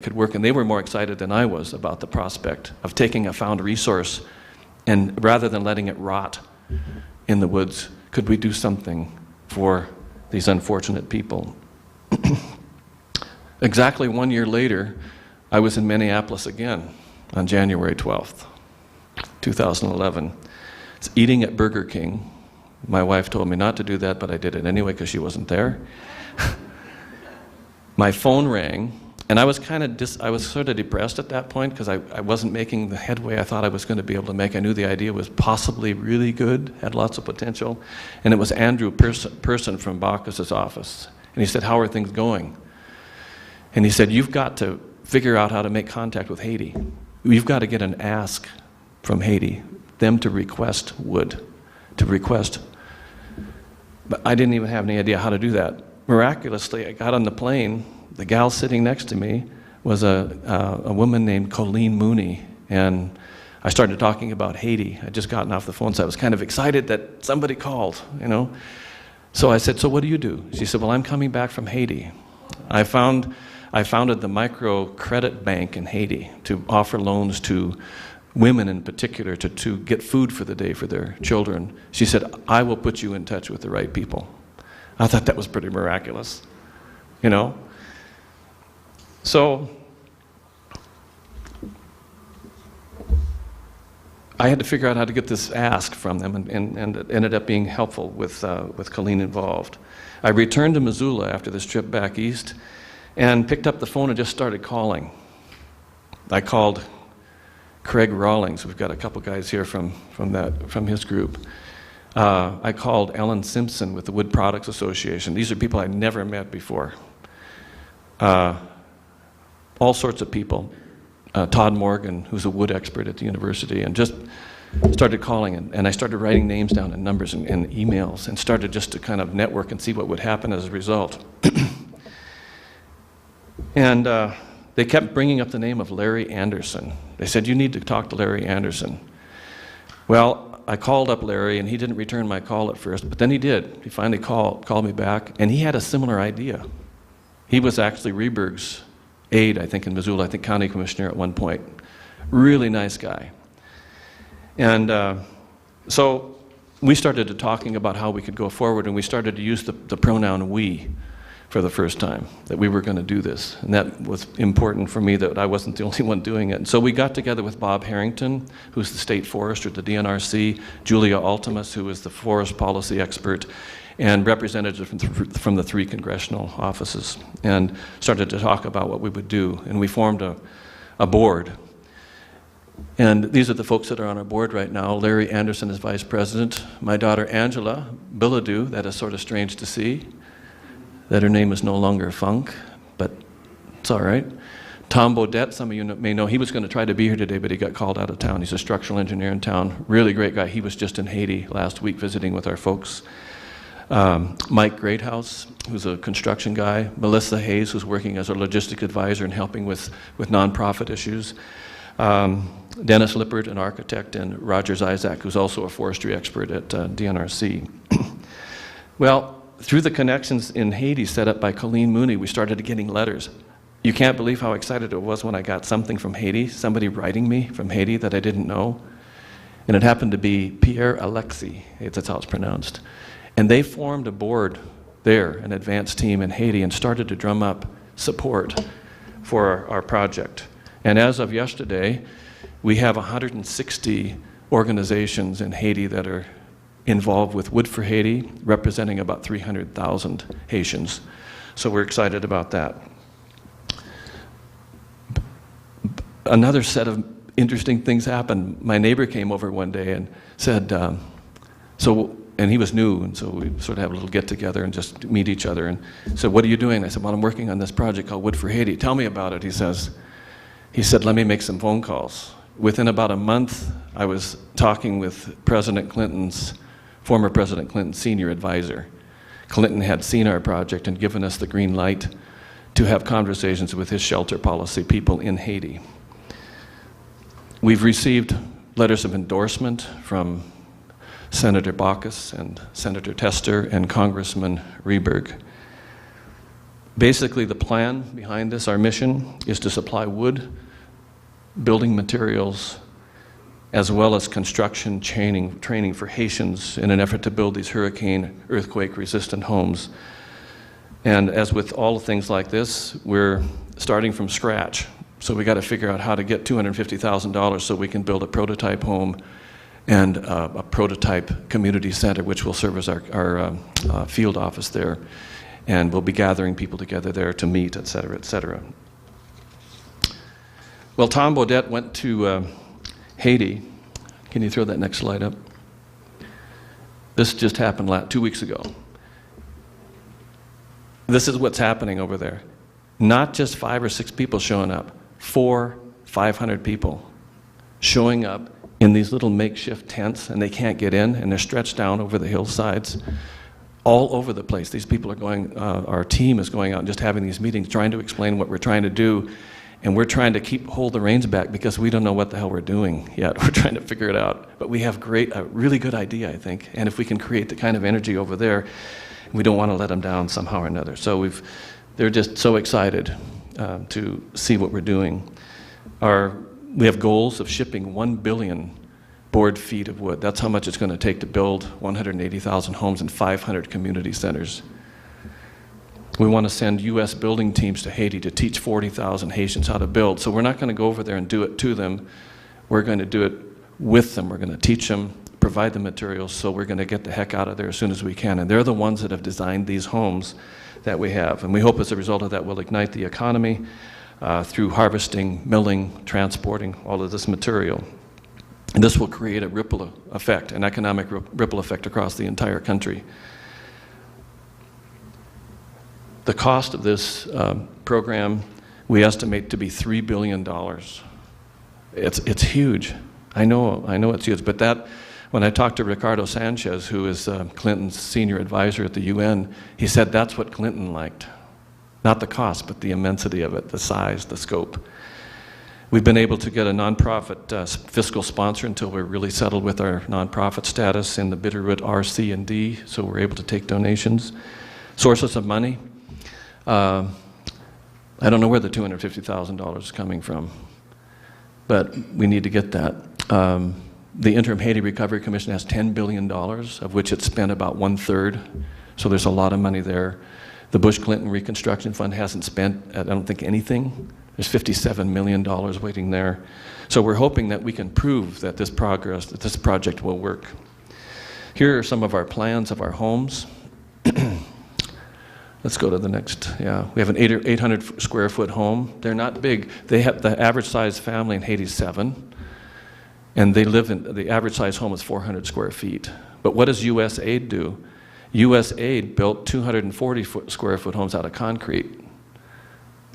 could work, and they were more excited than I was about the prospect of taking a found resource and rather than letting it rot in the woods, could we do something for these unfortunate people? Exactly 1 year later, I was in Minneapolis again on January 12th, 2011. It's eating at Burger King. My wife told me not to do that, but I did it anyway because she wasn't there. My phone rang, and I was sort of depressed at that point because I wasn't making the headway I thought I was going to be able to make. I knew the idea was possibly really good, had lots of potential, and it was Andrew Person from Bacchus's office. And he said, "How are things going?" And he said, "You've got to figure out how to make contact with Haiti. You've got to get an ask from Haiti, them to request wood, to request." But I didn't even have any idea how to do that. Miraculously, I got on the plane. The gal sitting next to me was a woman named Colleen Mooney, and I started talking about Haiti. I'd just gotten off the phone, so I was kind of excited that somebody called, you know. So I said, "So what do you do?" She said, "Well, I'm coming back from Haiti. I founded the microcredit bank in Haiti to offer loans to women in particular to get food for the day for their children." She said, "I will put you in touch with the right people." I thought that was pretty miraculous, you know. So I had to figure out how to get this ask from them, and it ended up being helpful with Colleen involved. I returned to Missoula after this trip back east and picked up the phone and just started calling. I called Craig Rawlings. We've got a couple guys here from his group. I called Ellen Simpson with the Wood Products Association. These are people I'd never met before. All sorts of people. Todd Morgan, who's a wood expert at the university, and just started calling, and I started writing names down and numbers and emails, and started just to kind of network and see what would happen as a result. And they kept bringing up the name of Larry Anderson. They said, "You need to talk to Larry Anderson." Well, I called up Larry, and he didn't return my call at first, but then he did. He finally called me back, and he had a similar idea. He was actually Rehberg's aide, I think, in Missoula, I think county commissioner at one point. Really nice guy. And so we started to talking about how we could go forward, and we started to use the pronoun "we" for the first time, that we were going to do this. And that was important for me, that I wasn't the only one doing it. And so we got together with Bob Harrington, who's the state forester at the DNRC, Julia Altimus, who is the forest policy expert, and representatives from the 3 congressional offices, and started to talk about what we would do. And we formed a board. And these are the folks that are on our board right now. Larry Anderson is vice president. My daughter Angela, Billadeau, that is sort of strange to see, that her name is no longer Funk, but it's all right. Tom Beaudette, some of you may know, he was going to try to be here today, but he got called out of town. He's a structural engineer in town. Really great guy. He was just in Haiti last week visiting with our folks. Mike Greathouse, who's a construction guy. Melissa Hayes, who's working as a logistic advisor and helping with nonprofit issues. Dennis Lippert, an architect, and Rogers Isaac, who's also a forestry expert at DNRC. Well, through the connections in Haiti set up by Colleen Mooney, we started getting letters. You can't believe how excited it was when I got something from Haiti, somebody writing me from Haiti that I didn't know. And it happened to be Pierre Alexis, that's how it's pronounced. And they formed a board there, an advanced team in Haiti, and started to drum up support for our project. And as of yesterday, we have 160 organizations in Haiti that are involved with Wood for Haiti, representing about 300,000 Haitians. So we're excited about that. Another set of interesting things happened. My neighbor came over one day and said, and he was new, and so we sort of have a little get-together and just meet each other, and said, "What are you doing?" I said, "Well, I'm working on this project called Wood for Haiti. Tell me about it." He said, "Let me make some phone calls." Within about a month, I was talking with former President Clinton's senior advisor. Clinton had seen our project and given us the green light to have conversations with his shelter policy people in Haiti. We've received letters of endorsement from Senator Baucus and Senator Tester and Congressman Rehberg. Basically, the plan behind this, our mission, is to supply wood, building materials, as well as construction training for Haitians in an effort to build these hurricane, earthquake-resistant homes. And as with all things like this, we're starting from scratch. So we got to figure out how to get $250,000 so we can build a prototype home and a prototype community center, which will serve as our field office there. And we'll be gathering people together there to meet, et cetera, et cetera. Well, Tom Beaudette went to Haiti. Can you throw that next slide up? This just happened 2 weeks ago. This is what's happening over there. Not just 5 or 6 people showing up, 500 people showing up in these little makeshift tents, and they can't get in, and they're stretched down over the hillsides all over the place. These people are going, our team is going out and just having these meetings, trying to explain what we're trying to do, and we're trying to hold the reins back because we don't know what the hell we're doing yet. We're trying to figure it out. But we have a really good idea, I think, and if we can create the kind of energy over there, we don't want to let them down somehow or another. So they're just so excited to see what we're doing. We have goals of shipping 1 billion board feet of wood. That's how much it's going to take to build 180,000 homes and 500 community centers. We want to send U.S. building teams to Haiti to teach 40,000 Haitians how to build. So we're not going to go over there and do it to them. We're going to do it with them. We're going to teach them, provide the materials, so we're going to get the heck out of there as soon as we can. And they're the ones that have designed these homes that we have. And we hope as a result of that we'll ignite the economy through harvesting, milling, transporting all of this material. And this will create a ripple effect, an economic ripple effect across the entire country. The cost of this program we estimate to be $3 billion. It's huge. I know it's huge, but when I talked to Ricardo Sanchez, who is Clinton's senior advisor at the UN, he said that's what Clinton liked. Not the cost, but the immensity of it, the size, the scope. We've been able to get a nonprofit fiscal sponsor until we're really settled with our nonprofit status in the Bitterroot R, C, and D, so we're able to take donations. Sources of money. I don't know where the $250,000 is coming from, but we need to get that. The Interim Haiti Recovery Commission has $10 billion, of which it's spent about 1/3, so there's a lot of money there. The Bush-Clinton Reconstruction Fund hasn't spent, I don't think, anything. There's $57 million waiting there. So we're hoping that we can prove that this project will work. Here are some of our plans of our homes. Let's go to the next. Yeah, we have an 800 square foot home. They're not big. They have the average size family in Haiti is 7, and they live in the average size home is 400 square feet. But what does U.S. Aid do? U.S. Aid built 240 square foot homes out of concrete,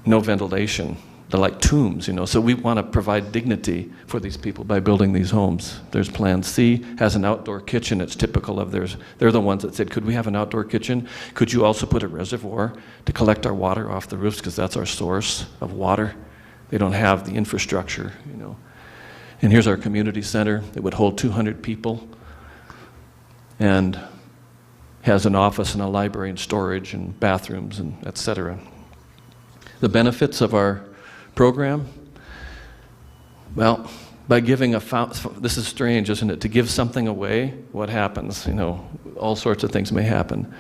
no ventilation. They're like tombs, you know. So we want to provide dignity for these people by building these homes. There's Plan C, has an outdoor kitchen. It's typical of theirs. They're the ones that said, could we have an outdoor kitchen? Could you also put a reservoir to collect our water off the roofs, because that's our source of water. They don't have the infrastructure, you know. And here's our community center. It would hold 200 people and has an office and a library and storage and bathrooms and et cetera. The benefits of our program? Well, by giving this is strange, isn't it? To give something away, what happens? You know, all sorts of things may happen.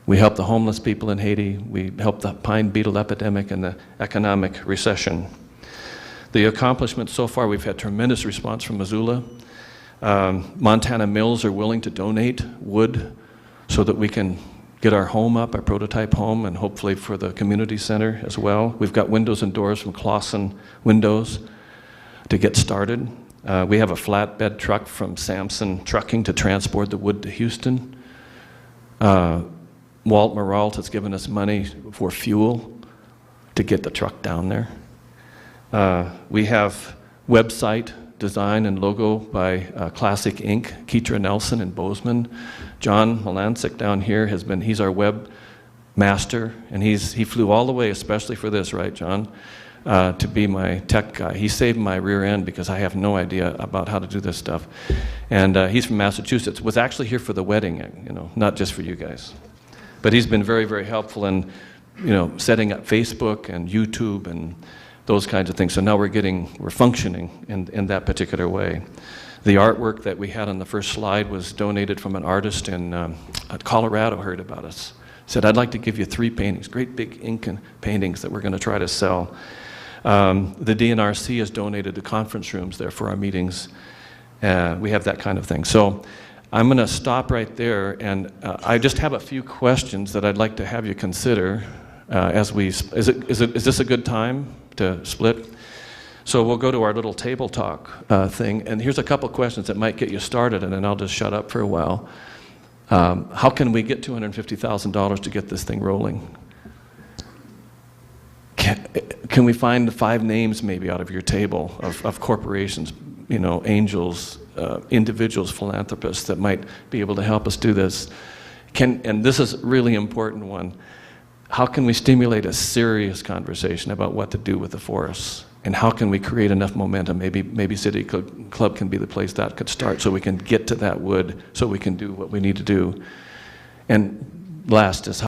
We help the homeless people in Haiti. We help the pine beetle epidemic and the economic recession. The accomplishments so far, we've had tremendous response from Missoula. Montana mills are willing to donate wood so that we can get our home up, our prototype home, and hopefully for the community center as well. We've got windows and doors from Clausen Windows to get started. We have a flatbed truck from Samson Trucking to transport the wood to Houston. Walt Maralt has given us money for fuel to get the truck down there. We have website design and logo by Classic Inc., Keetra Nelson and Bozeman. John Malancic down here he's our web master, and he flew all the way especially for this, right, John, to be my tech guy. He saved my rear end because I have no idea about how to do this stuff. And he's from Massachusetts, was actually here for the wedding, you know, not just for you guys. But he's been very, very helpful, and setting up Facebook and YouTube and those kinds of things. So now we're functioning in that particular way. The artwork that we had on the first slide was donated from an artist in Colorado, heard about us. Said, I'd like to give you 3 paintings, great big ink paintings that we're going to try to sell. The DNRC has donated the conference rooms there for our meetings. We have that kind of thing. So I'm going to stop right there, and I just have a few questions that I'd like to have you consider is this a good time to split? So we'll go to our little table talk thing, and here's a couple questions that might get you started, and then I'll just shut up for a while. How can we get $250,000 to get this thing rolling? Can we find 5 names maybe out of your table of corporations, angels, individuals, philanthropists that might be able to help us do this? And this is a really important one. How can we stimulate a serious conversation about what to do with the forests? And how can we create enough momentum? Maybe City Club can be the place that could start so we can get to that wood, so we can do what we need to do. And last is